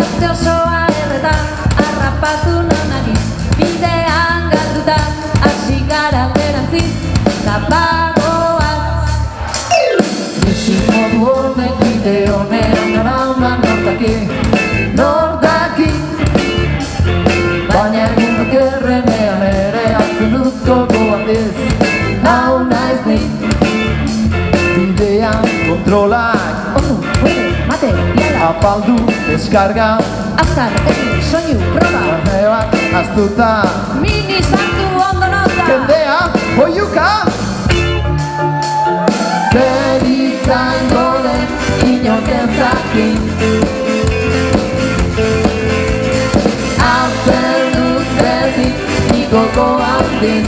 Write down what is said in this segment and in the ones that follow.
Aste osoa erretan, harrapatu nonari, bidean galduta, hasi gara alderantziz, zapagoaz. Bizi modu honek bide honean garaman nordaki, baina egin okerrenean ere hartzen dut gogo handiz, hau naiz ni, bidean kontrolak. Mate, iala. Apaldu, deskarga. Azkar, egin, soinu, proba. Barneoak aztuta. Mini sartu ondo nota. Jendea, hoiuka. Zer izango den inork ez daki. Hartzen dut beti nikoko handin.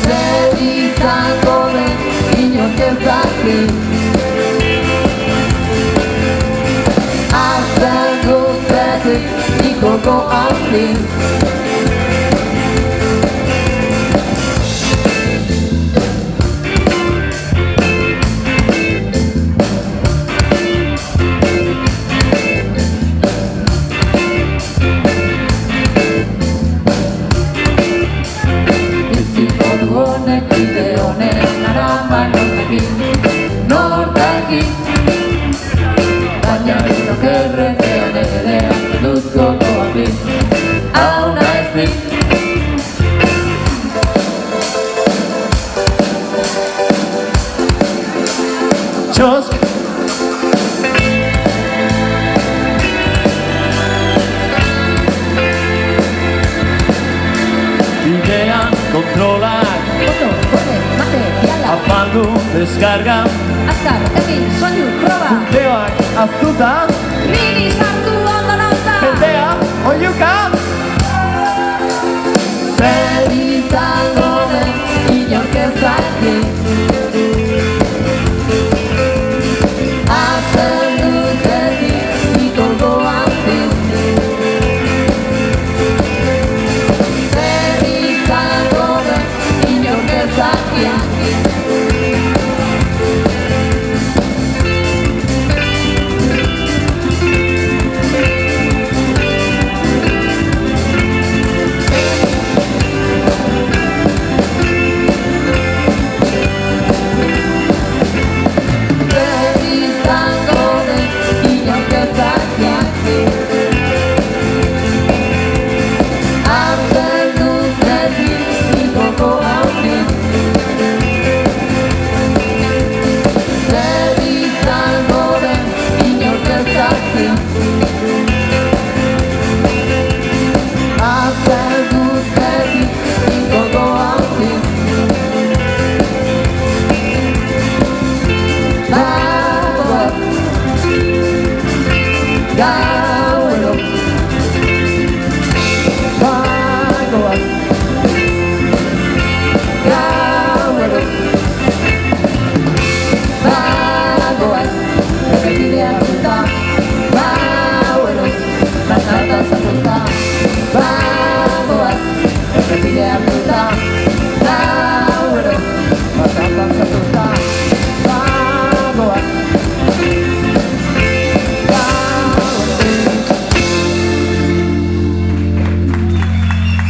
Zer izango den inork ez daki. Hartzen dut beti nikoko handin. Nordaki, baina egin okerrenean ere hartzen dut gogo handiz, hau naiz ni. Txosk! Bidean kontrolak. Ondo, gode, mate, iala. Apaldu, deskarga. Azkar, egin, soinu, proba. Punteoak aztuta. Mini sartu ondo nota.